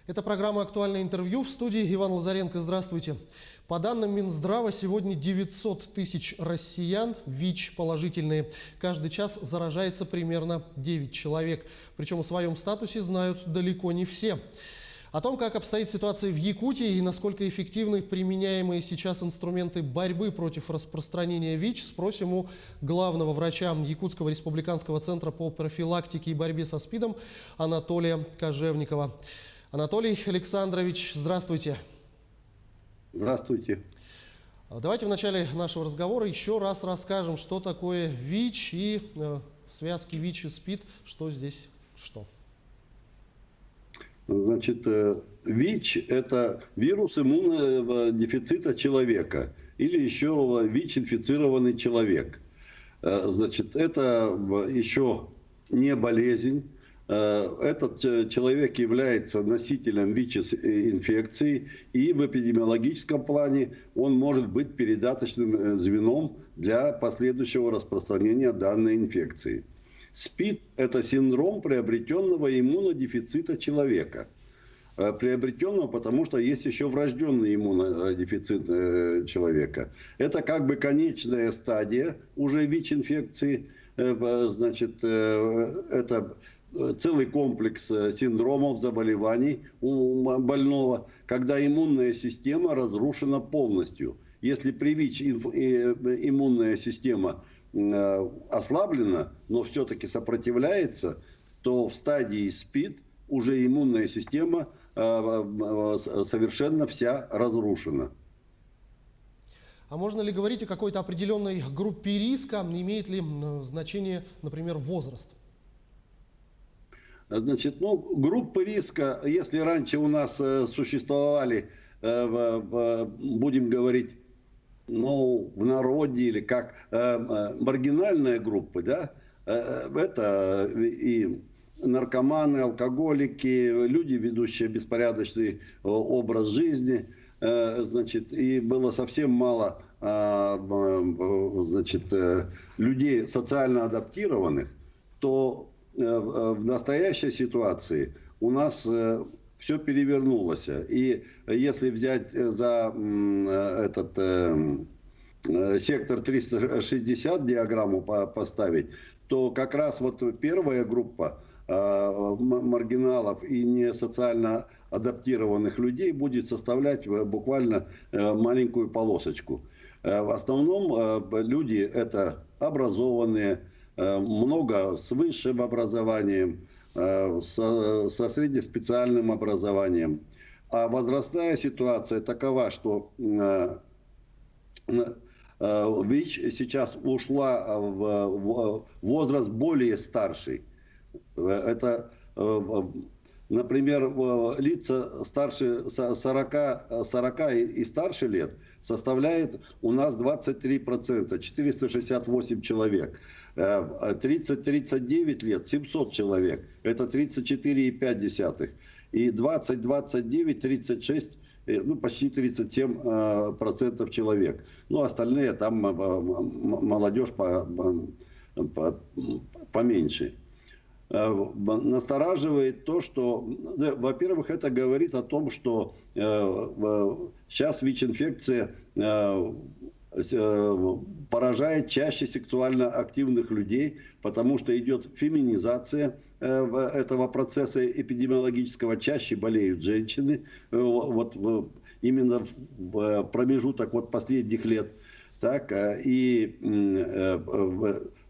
Это программа «Актуальное интервью». В студии Иван Лазаренко. Здравствуйте. По данным Минздрава, сегодня 900 тысяч россиян ВИЧ положительные. Каждый час заражается примерно 9 человек. Причем о своем статусе знают далеко не все. О том, как обстоит ситуация в Якутии и насколько эффективны применяемые сейчас инструменты борьбы против распространения ВИЧ, спросим у главного врача Якутского республиканского центра по профилактике и борьбе со СПИДом Анатолия Кожевникова. Анатолий Александрович, здравствуйте. Здравствуйте. Давайте в начале нашего разговора еще раз расскажем, что такое ВИЧ и в связке ВИЧ и СПИД, что здесь что. Значит, ВИЧ – это вирус иммунного дефицита человека или еще ВИЧ-инфицированный человек. Значит, это еще не болезнь. Этот человек является носителем ВИЧ-инфекции, и в эпидемиологическом плане он может быть передаточным звеном для последующего распространения данной инфекции. СПИД – это синдром приобретенного иммунодефицита человека. Приобретенного, потому что есть еще врожденный иммунодефицит человека. Это как бы конечная стадия уже ВИЧ-инфекции. Значит, это целый комплекс синдромов, заболеваний у больного, когда иммунная система разрушена полностью. Если при ВИЧ иммунная система ослаблена, но все-таки сопротивляется, то в стадии СПИД уже иммунная система совершенно вся разрушена. А можно ли говорить о какой-то определенной группе риска? Имеет ли значение, например, возраст? Значит, группы риска, если раньше у нас существовали, будем говорить, в народе или как маргинальные группы, да, это и наркоманы, алкоголики, люди, ведущие беспорядочный образ жизни, значит, и было совсем мало, значит, людей социально адаптированных, то в настоящей ситуации у нас все перевернулось. И если взять за этот сектор 360 диаграмму поставить, то как раз вот первая группа маргиналов и не социально адаптированных людей будет составлять буквально маленькую полосочку. В основном люди это образованные, много с высшим образованием, со среднеспециальным образованием. А возрастная ситуация такова, что ВИЧ сейчас ушла в возраст более старший. Это, например, лица старше 40 и старше лет составляет у нас 23%, 468 человек. 30-39 лет 700 человек, это 34,5. И 20-29, 36, почти 37% человек. Остальные там молодежь поменьше. Настораживает то, что, во-первых, это говорит о том, что сейчас ВИЧ-инфекция поражает чаще сексуально активных людей, потому что идет феминизация этого процесса эпидемиологического, чаще болеют женщины, именно в промежуток последних лет, так, и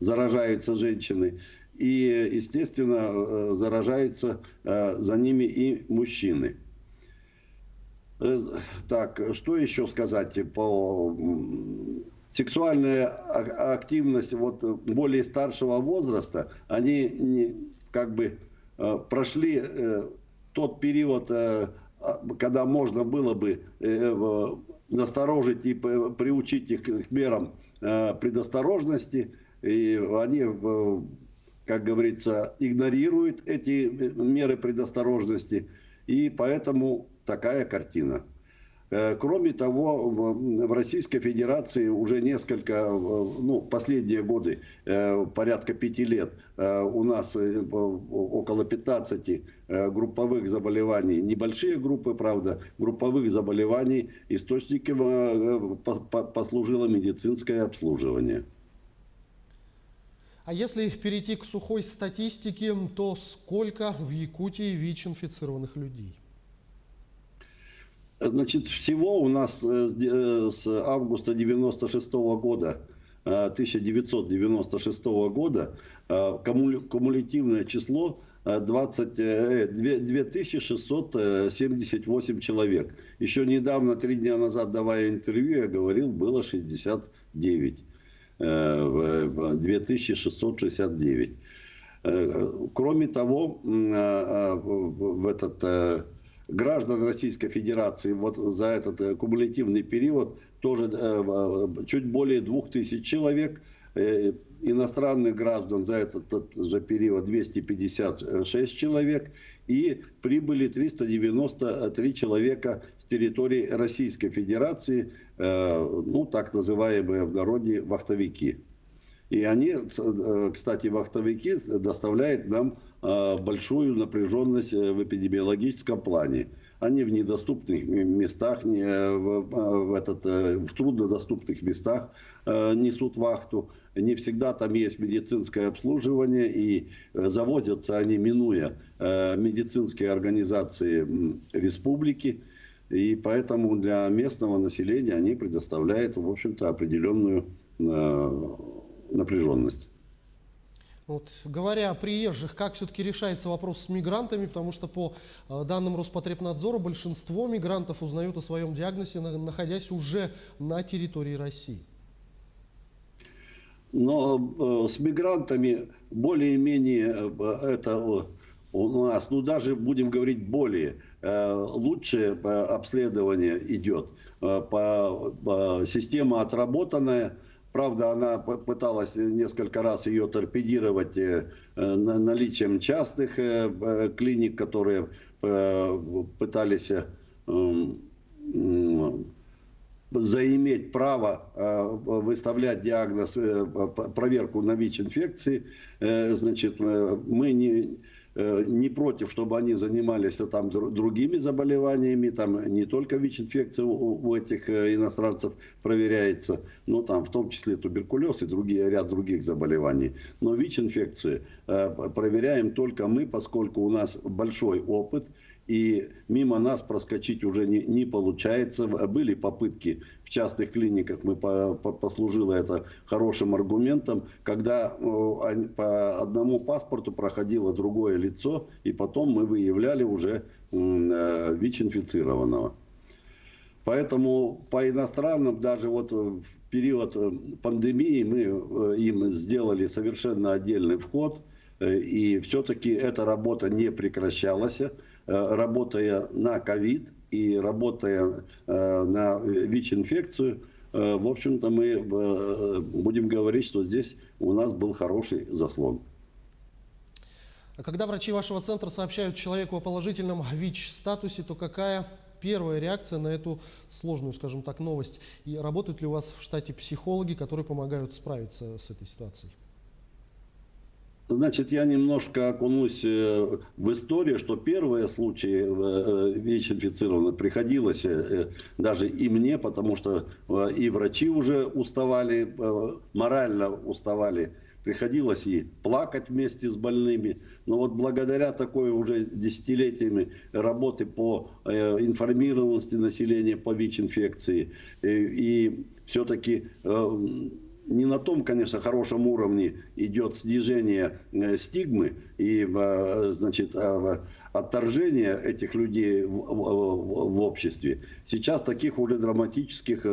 заражаются женщины. И, естественно, заражаются за ними и мужчины. Так, что еще сказать по сексуальная активность более старшего возраста, они прошли тот период, когда можно было бы насторожить и приучить их к мерам предосторожности, и они, как говорится, игнорируют эти меры предосторожности, и поэтому такая картина. Кроме того, в Российской Федерации уже несколько, ну, последние годы, порядка 5 лет, у нас около 15 групповых заболеваний, небольшие группы, правда, групповых заболеваний, источником послужило медицинское обслуживание. А если перейти к сухой статистике, то сколько в Якутии ВИЧ-инфицированных людей? Значит, всего у нас с августа 1996 года кумулятивное число 2678 человек. Еще недавно, 3 дня назад, давая интервью, я говорил, было 69. 2669. Кроме того, граждан Российской Федерации вот за этот кумулятивный период тоже чуть более 2000 человек. Иностранных граждан за этот же период 256 человек. И прибыли 393 человека с территории Российской Федерации, ну, так называемые в народе вахтовики. И они, кстати, вахтовики доставляют нам большую напряженность в эпидемиологическом плане. Они в недоступных местах, в труднодоступных местах несут вахту. Не всегда там есть медицинское обслуживание, и завозятся они, минуя медицинские организации республики. И поэтому для местного населения они предоставляют, в общем-то, определенную напряженность. Вот, говоря о приезжих, как все-таки решается вопрос с мигрантами, потому что по данным Роспотребнадзора большинство мигрантов узнают о своем диагнозе, находясь уже на территории России. Но с мигрантами более-менее это у нас, ну даже будем говорить более, лучшее обследование идет. Система отработанная. Правда, она пыталась несколько раз ее торпедировать наличием частных клиник, которые пытались заиметь право выставлять диагноз, проверку на ВИЧ-инфекции. Значит, мы не против, чтобы они занимались там другими заболеваниями, там не только ВИЧ-инфекция у этих иностранцев проверяется, но там в том числе туберкулез и ряд других заболеваний. Но ВИЧ-инфекцию проверяем только мы, поскольку у нас большой опыт, и мимо нас проскочить уже не получается. Были попытки в частных клиниках, послужило это хорошим аргументом, когда по одному паспорту проходило другое лицо, и потом мы выявляли уже ВИЧ-инфицированного. Поэтому по иностранным, даже вот в период пандемии, мы им сделали совершенно отдельный вход, и все-таки эта работа не прекращалась. Работая на ковид и работая на ВИЧ-инфекцию, в общем-то, мы будем говорить, что здесь у нас был хороший заслон. А когда врачи вашего центра сообщают человеку о положительном ВИЧ-статусе, то какая первая реакция на эту сложную, скажем так, новость? И работают ли у вас в штате психологи, которые помогают справиться с этой ситуацией? Значит, я немножко окунусь в историю, что первые случаи ВИЧ-инфицированных приходилось даже и мне, потому что и врачи уже уставали, морально уставали. Приходилось и плакать вместе с больными. Но вот благодаря такой уже десятилетиями работы по информированности населения по ВИЧ-инфекции и все-таки... Не на том, конечно, хорошем уровне идет снижение стигмы и, значит, отторжение этих людей в обществе. Сейчас таких уже драматических,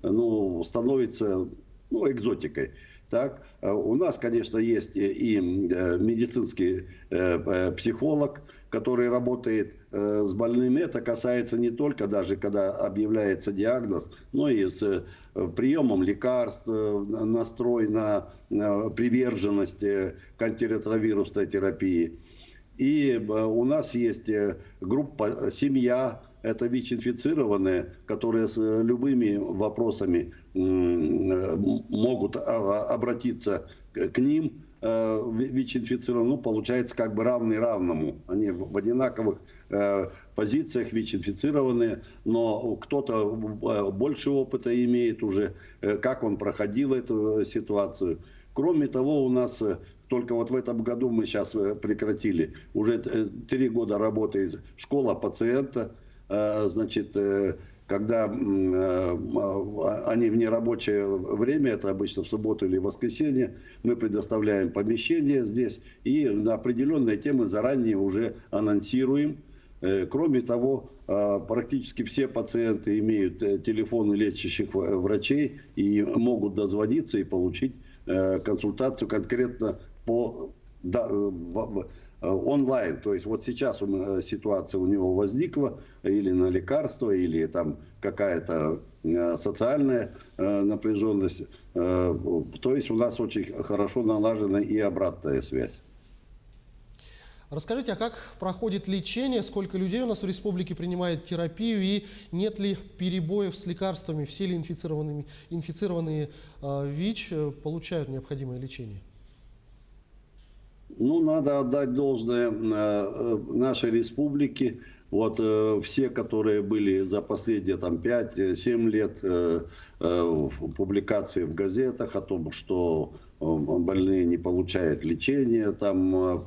ну, становится, ну, экзотикой. Так, у нас, конечно, есть и медицинский психолог, который работает с больными. Это касается не только даже, когда объявляется диагноз, но и с приемом лекарств, настрой на приверженность к антиретровирусной терапии. И у нас есть группа «Семья», это ВИЧ-инфицированные, которые с любыми вопросами могут обратиться к ним, ВИЧ-инфицированные, ну, получается, как бы равный равному. Они в одинаковых позициях ВИЧ-инфицированные, но кто-то больше опыта имеет уже, как он проходил эту ситуацию. Кроме того, у нас только вот в этом году мы сейчас прекратили, уже 3 года работает школа пациента, значит, когда они в нерабочее время, это обычно в субботу или в воскресенье, мы предоставляем помещение здесь и на определенные темы заранее уже анонсируем. Кроме того, практически все пациенты имеют телефоны лечащих врачей и могут дозвониться и получить консультацию конкретно по онлайн. То есть вот сейчас ситуация у него возникла, или на лекарства, или там какая-то социальная напряженность. То есть у нас очень хорошо налажена и обратная связь. Расскажите, а как проходит лечение, сколько людей у нас в республике принимает терапию и нет ли перебоев с лекарствами, все ли инфицированные ВИЧ получают необходимое лечение? Ну, надо отдать должное нашей республике. Вот все, которые были за последние там 5-7 лет в публикации в газетах о том, что больные не получают лечения, там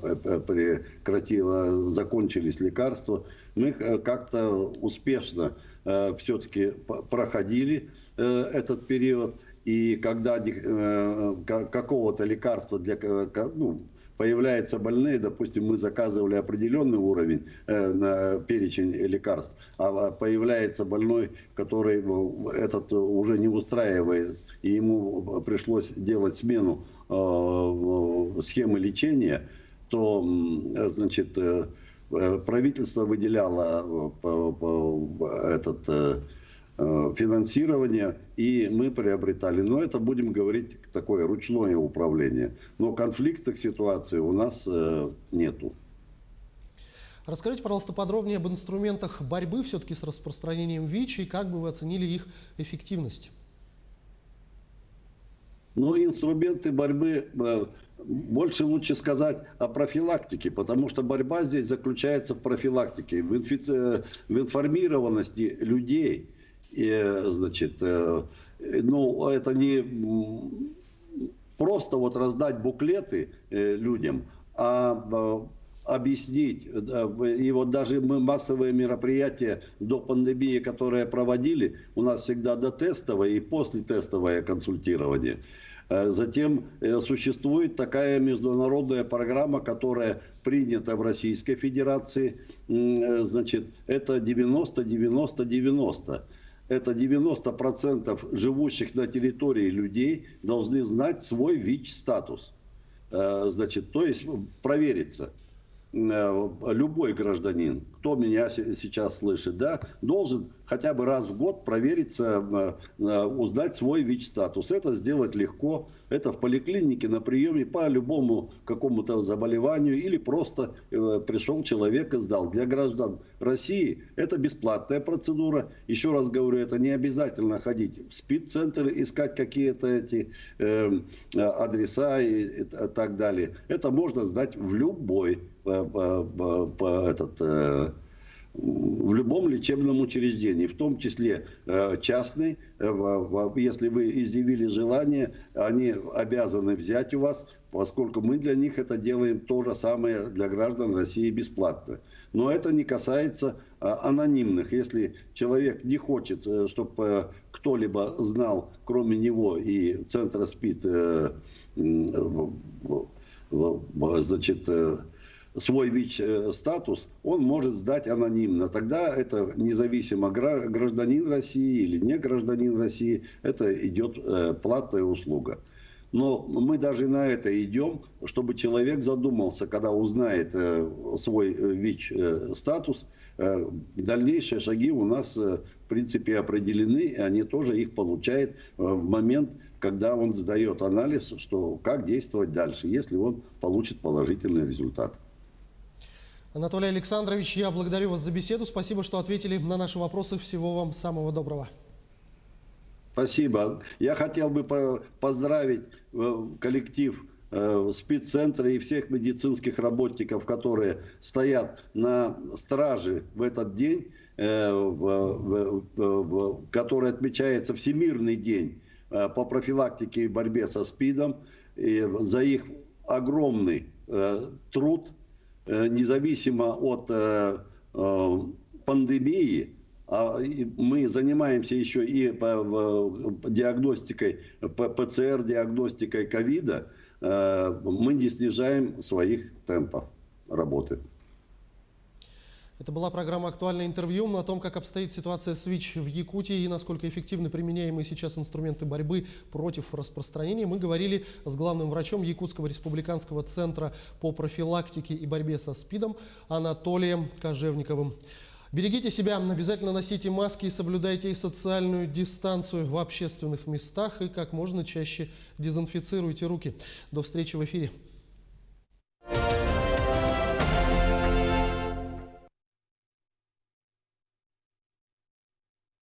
закончились лекарства. Мы как-то успешно все-таки проходили этот период. И когда какого-то лекарства появляются больные, допустим, мы заказывали определенный уровень, перечень лекарств, а появляется больной, который этот уже не устраивает, и ему пришлось делать смену схемы лечения, то, значит, правительство выделяло финансирование, и мы приобретали. Но это, будем говорить, такое ручное управление. Но конфликтных ситуаций у нас нету. Расскажите, пожалуйста, подробнее об инструментах борьбы все-таки с распространением ВИЧ и как бы вы оценили их эффективность? Ну, инструменты борьбы, лучше сказать о профилактике, потому что борьба здесь заключается в профилактике, в информированности людей. И, значит, ну, это не просто вот раздать буклеты людям, а объяснить. И вот даже мы массовые мероприятия до пандемии, которые проводили, у нас всегда дотестовое и послетестовое консультирование. Затем существует такая международная программа, которая принята в Российской Федерации. Значит, это 90-90-90. Это 90% живущих на территории людей должны знать свой ВИЧ-статус. Значит, то есть провериться. Любой гражданин, кто меня сейчас слышит, да, должен хотя бы раз в год провериться, узнать свой ВИЧ-статус. Это сделать легко. Это в поликлинике на приеме по любому какому-то заболеванию или просто пришел человек и сдал. Для граждан России это бесплатная процедура. Еще раз говорю, это не обязательно ходить в СПИД-центр, искать какие-то эти адреса и так далее. Это можно сдать в любой в любом лечебном учреждении, в том числе частный. Если вы изъявили желание, они обязаны взять у вас, поскольку мы для них это делаем то же самое для граждан России бесплатно. Но это не касается анонимных. Если человек не хочет, чтобы кто-либо знал, кроме него и центра СПИД, значит, свой ВИЧ-статус, он может сдать анонимно. Тогда это независимо, гражданин России или не гражданин России, это идет платная услуга. Но мы даже на это идем, чтобы человек задумался, когда узнает свой ВИЧ-статус. Дальнейшие шаги у нас, в принципе, определены, и они тоже их получают в момент, когда он сдает анализ, что как действовать дальше, если он получит положительный результат. Анатолий Александрович, я благодарю вас за беседу. Спасибо, что ответили на наши вопросы. Всего вам самого доброго. Спасибо. Я хотел бы поздравить коллектив спеццентра и всех медицинских работников, которые стоят на страже в этот день, который отмечается Всемирный день по профилактике и борьбе со СПИДом, и за их огромный труд, независимо от пандемии. Мы занимаемся еще и диагностикой, ПЦР-диагностикой ковида. Мы не снижаем своих темпов работы. Это была программа «Актуальное интервью» о том, как обстоит ситуация с ВИЧ в Якутии и насколько эффективны применяемые сейчас инструменты борьбы против распространения. Мы говорили с главным врачом Якутского республиканского центра по профилактике и борьбе со СПИДом Анатолием Кожевниковым. Берегите себя, обязательно носите маски и соблюдайте социальную дистанцию в общественных местах и как можно чаще дезинфицируйте руки. До встречи в эфире.